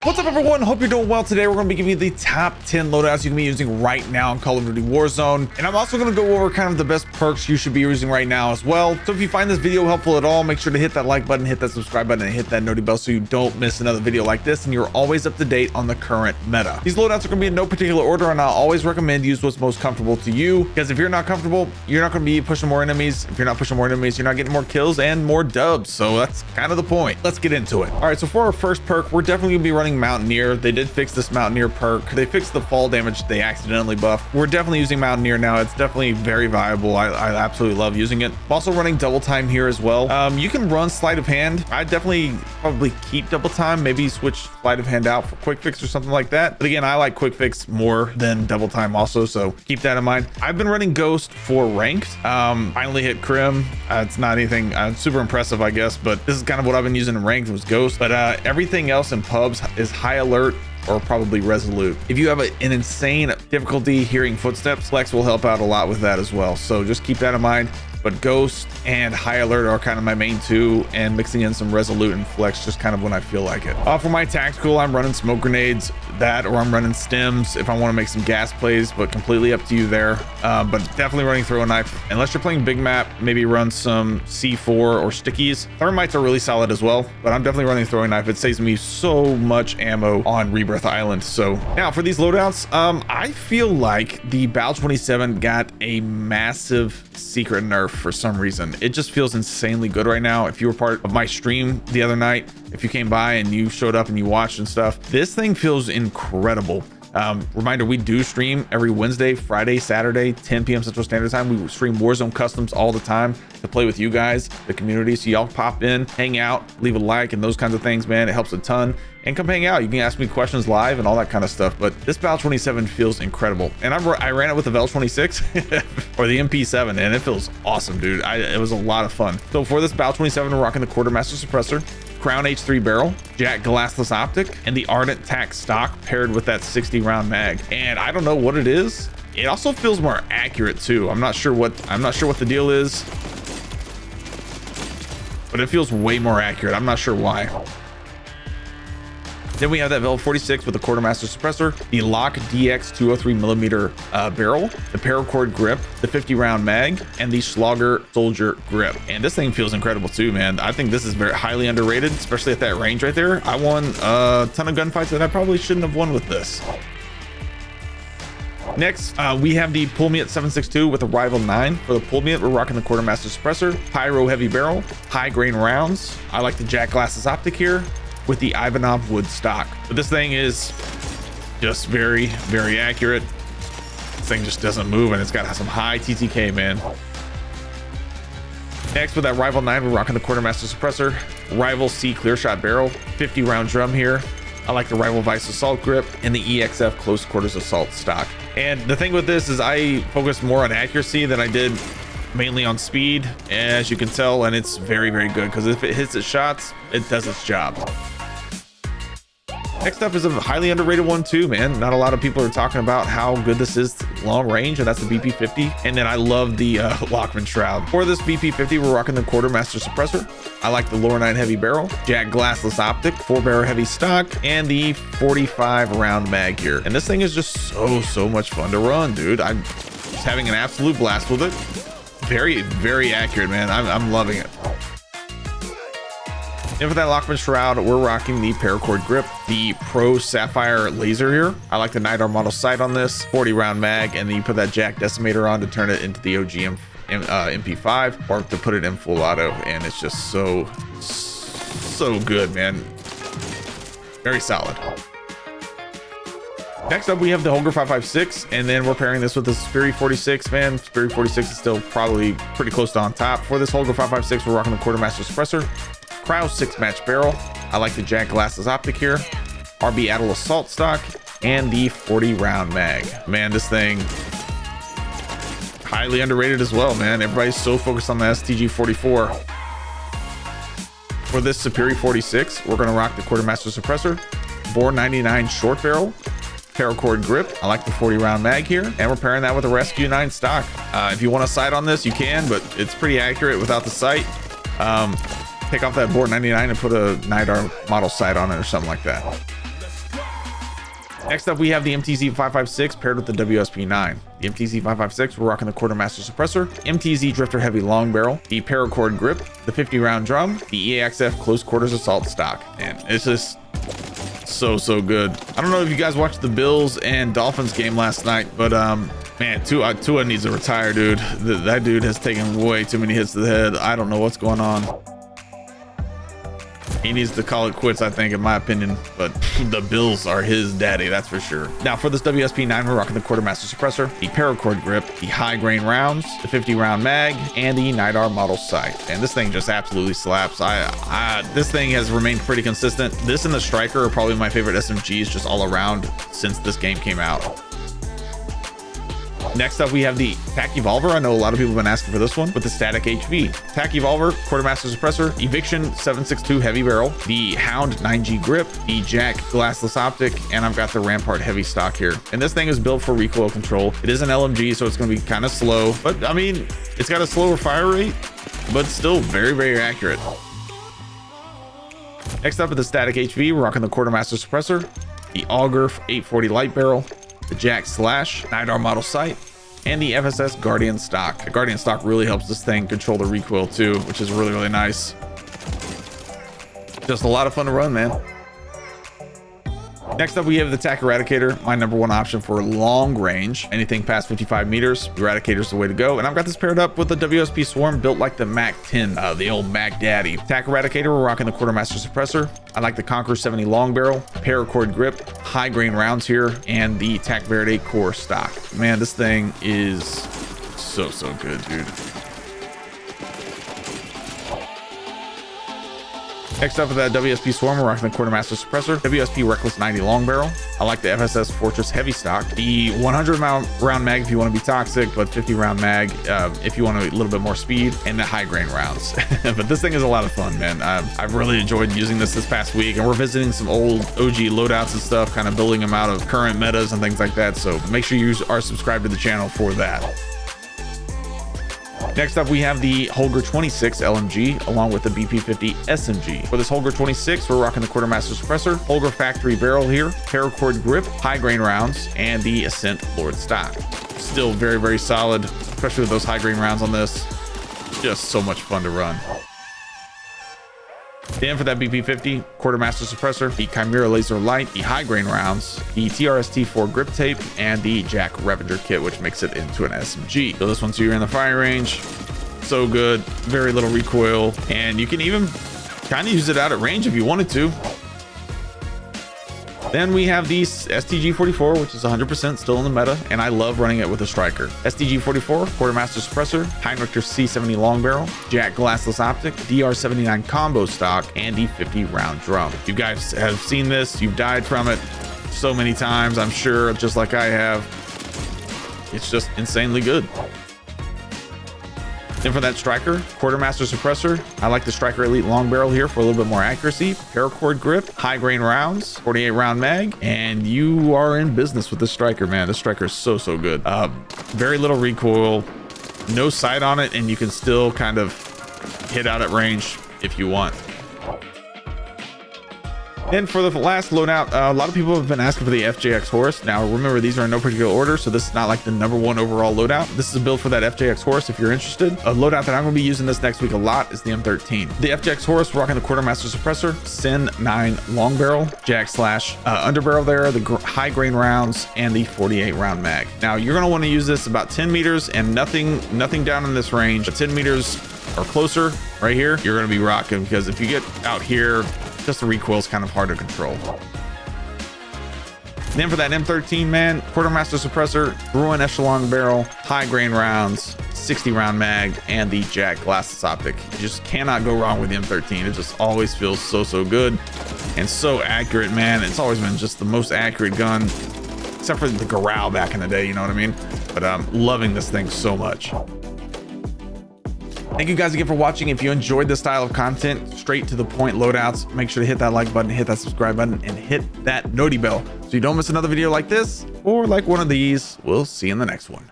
What's up, everyone? Hope you're doing well. Today we're going to be giving you the top 10 loadouts you can be using right now in Call of Duty Warzone, and I'm also going to go over kind of the best perks you should be using right now as well. So if you find this video helpful at all, make sure to hit that like button, hit that subscribe button, and hit that noti bell so you don't miss another video like this and you're always up to date on the current meta. These loadouts are going to be in no particular order, and I'll always recommend use what's most comfortable to you, because if you're not comfortable, you're not going to be pushing more enemies. If you're not pushing more enemies, you're not getting more kills and more dubs. So that's kind of the point. Let's get into it. All right, so for our first perk, we're definitely going to be running Mountaineer. They did fix this Mountaineer perk. They fixed the fall damage they accidentally buffed. We're definitely using Mountaineer now. It's definitely very viable. I absolutely love using it. I'm also running double time here as well. You can run sleight of hand. I definitely probably keep double time, maybe switch sleight of hand out for quick fix or something like that. But again, I like quick fix more than double time also, so keep that in mind. I've been running Ghost for ranked. Finally hit Crim. It's not anything super impressive, I guess, but this is kind of what I've been using in ranked was Ghost. But everything else in pubs is high alert or probably resolute. If you have an insane difficulty hearing footsteps, Flex will help out a lot with that as well. So just keep that in mind. But Ghost and High Alert are kind of my main two, and mixing in some Resolute and Flex just kind of when I feel like it. For my tactical, I'm running smoke grenades, that, or I'm running stims if I want to make some gas plays, but completely up to you there. But definitely running throw a knife. Unless you're playing big map, maybe run some C4 or stickies. Thermites are really solid as well, but I'm definitely running throwing knife. It saves me so much ammo on Rebirth Island. So now for these loadouts, I feel like the B27 got a massive secret nerf for some reason. It just feels insanely good right now. If you were part of my stream the other night, if you came by and you showed up and you watched and stuff, this thing feels incredible. Reminder, we do stream every Wednesday, Friday, Saturday, 10 p.m. Central Standard Time. We stream Warzone customs all the time to play with you guys, the community. So y'all pop in, hang out, leave a like and those kinds of things, man. It helps a ton. And come hang out. You can ask me questions live and all that kind of stuff. But this B27 feels incredible. And I ran it with the Vel46 or the MP7, and it feels awesome, dude. It was a lot of fun. So for this B27, we're rocking the Quartermaster Suppressor, Crown H3 barrel, Jack Glassless optic, and the Ardent Tac stock paired with that 60 round mag. And I don't know what it is. It also feels more accurate too. I'm not sure what the deal is, but it feels way more accurate. I'm not sure why. Then we have that Vel46 with the Quartermaster Suppressor, the Lock DX 203mm barrel, the paracord grip, the 50 round mag, and the Slogger Soldier grip. And this thing feels incredible too, man. I think this is very highly underrated, especially at that range right there. I won a ton of gunfights that I probably shouldn't have won with this. Next, we have the Pulm 762 with a Rival 9. For the Pulm, we're rocking the Quartermaster Suppressor, Pyro Heavy Barrel, High Grain Rounds. I like the Jack Glassless optic here with the Ivanov wood stock. But this thing is just very, very accurate. This thing just doesn't move, and it's got some high TTK, man. Next, with that Rival 9, we're rocking the Quartermaster Suppressor, Rival C Clear Shot Barrel, 50 round drum here. I like the Rival Vice Assault grip and the EXF Close Quarters Assault stock. And the thing with this is I focus more on accuracy than I did mainly on speed, as you can tell, and it's very, very good because if it hits its shots, it does its job. Next up is a highly underrated one too, man. Not a lot of people are talking about how good this is long range, and that's the BP50. And then I love the Lockman Shroud. For this BP50, we're rocking the Quartermaster Suppressor. I like the Lower 9 Heavy Barrel, Jack Glassless optic, 4-barrel heavy stock, and the 45 round mag here. And this thing is just so much fun to run, dude. I'm just having an absolute blast with it. Very, very accurate, man. I'm loving it. And for that Lockman Shroud, we're rocking the paracord grip, the Pro Sapphire laser here. I like the Night model sight on this, 40 round mag, and then you put that Jack Decimator on to turn it into the OG MP5, or to put it in full auto, and it's just so good, man. Very solid. Next up, we have the Hoger 556, and then we're pairing this with the Spirit 46, man. Spirit 46 is still probably pretty close to on top. For this Hoger 556, we're rocking the Quartermaster Suppressor, Krause 6-match barrel. I like the Jack Glassless optic here, RB Adel Assault stock, and the 40 round mag. Man, this thing highly underrated as well, man. Everybody's so focused on the STG 44. For this Superior 46, we're gonna rock the Quartermaster Suppressor, Bore 99 short barrel, paracord grip. I like the 40 round mag here, and we're pairing that with a Rescue 9 stock. If you want a sight on this, you can, but it's pretty accurate without the sight. Take off that Bore 99 and put a Night model sight on it or something like that. Next up, we have the MTZ-556 paired with the WSP9. The MTZ-556, we're rocking the Quartermaster Suppressor, MTZ Drifter Heavy Long Barrel, the Paracord Grip, the 50-round drum, the EAXF Close Quarters Assault Stock. And it's just so good. I don't know if you guys watched the Bills and Dolphins game last night, but man, Tua needs to retire, dude. That dude has taken way too many hits to the head. I don't know what's going on. He needs to call it quits, I think, in my opinion, but the Bills are his daddy, that's for sure. Now for this WSP9, we're rocking the Quartermaster Suppressor, the Paracord Grip, the high grain rounds, the 50-round mag, and the NIDAR model sight. And this thing just absolutely slaps. This thing has remained pretty consistent. This and the Striker are probably my favorite SMGs just all around since this game came out. Next up, we have the TAC Evolver. I know a lot of people have been asking for this one with the static HV. TAC Evolver, Quartermaster Suppressor, Eviction 7.62 Heavy Barrel, the Hound 9G Grip, the Jack Glassless Optic, and I've got the Rampart Heavy Stock here. And this thing is built for recoil control. It is an LMG, so it's going to be kind of slow, but I mean, it's got a slower fire rate, but still very accurate. Next up, with the static HV, we're rocking the Quartermaster Suppressor, the Auger 840 Light Barrel, the Jack Slash, NIDAR model sight, and the FSS Guardian stock. The Guardian stock really helps this thing control the recoil too, which is really nice. Just a lot of fun to run, man. Next up, we have the TAC Eradicator, my #1 option for long range. Anything past 55 meters, Eradicator's the way to go. And I've got this paired up with the WSP Swarm built like the Mac 10, the old Mac Daddy. TAC Eradicator, we're rocking the Quartermaster Suppressor. I like the Conqueror 70 long barrel, Paracord Grip, high grain rounds here, and the TAC Verde core stock. Man, this thing is so good, dude. Next up with that WSP Swarm, we're rocking the Quartermaster Suppressor, WSP Reckless 90 long barrel. I like the FSS Fortress heavy stock, the 100-round mag if you want to be toxic, but 50-round mag if you want a little bit more speed, and the high grain rounds. But this thing is a lot of fun, man. I've really enjoyed using this past week, and we're visiting some old OG loadouts and stuff, kind of building them out of current metas and things like that. So make sure you are subscribed to the channel for that. Next up, we have the Hoger 26 LMG along with the BP50 SMG. For this Hoger 26, we're rocking the Quartermaster Suppressor, Hoger Factory Barrel here, Paracord Grip, high grain rounds, and the Ascent Lord stock. Still very solid, especially with those high grain rounds on this. Just so much fun to run. Then for that BP50 Quartermaster Suppressor, the Chimera Laser Light, the high grain rounds, the TRST4 grip tape, and the Jack Revenger kit, which makes it into an SMG. So this one's here in the firing range. So good, very little recoil, and you can even kind of use it out at range if you wanted to. Then we have the STG-44, which is 100% still in the meta, and I love running it with a Striker. STG-44, Quartermaster Suppressor, Heinrichter C70 Long Barrel, Jack Glassless Optic, DR79 Combo Stock, and the 50-round drum. You guys have seen this, you've died from it so many times, I'm sure, just like I have. It's just insanely good. Then for that Striker, Quartermaster Suppressor, I like the Striker Elite Long Barrel here for a little bit more accuracy, Paracord Grip, high grain rounds, 48-round mag, and you are in business with this Striker, man. This Striker is so good. Very little recoil, no sight on it, and you can still kind of hit out at range if you want. Then for the last loadout, a lot of people have been asking for the FJX Horse. Now remember, these are in no particular order, so this is not like the #1 overall loadout. This is a build for that FJX Horse if you're interested. A loadout that I'm going to be using this next week a lot is the M13. The FJX Horse, rocking the Quartermaster Suppressor, Sin 9 long barrel, Jack Slash underbarrel there, the high grain rounds, and the 48-round mag. Now you're going to want to use this about 10 meters and nothing down in this range. But 10 meters or closer right here, you're going to be rocking, because if you get out here, just the recoil is kind of hard to control. Then for that M13 Man, Quartermaster Suppressor, Ruin Echelon Barrel, high grain rounds, 60-round mag, and the Jack Glassless Optic. You just cannot go wrong with the M13. It just always feels so good and so accurate, man. It's always been just the most accurate gun, except for the Garou back in the day, you know what I mean? But I'm loving this thing so much. Thank you guys again for watching. If you enjoyed this style of content, straight to the point loadouts, make sure to hit that like button, hit that subscribe button, and hit that noti bell so you don't miss another video like this or like one of these. We'll see you in the next one.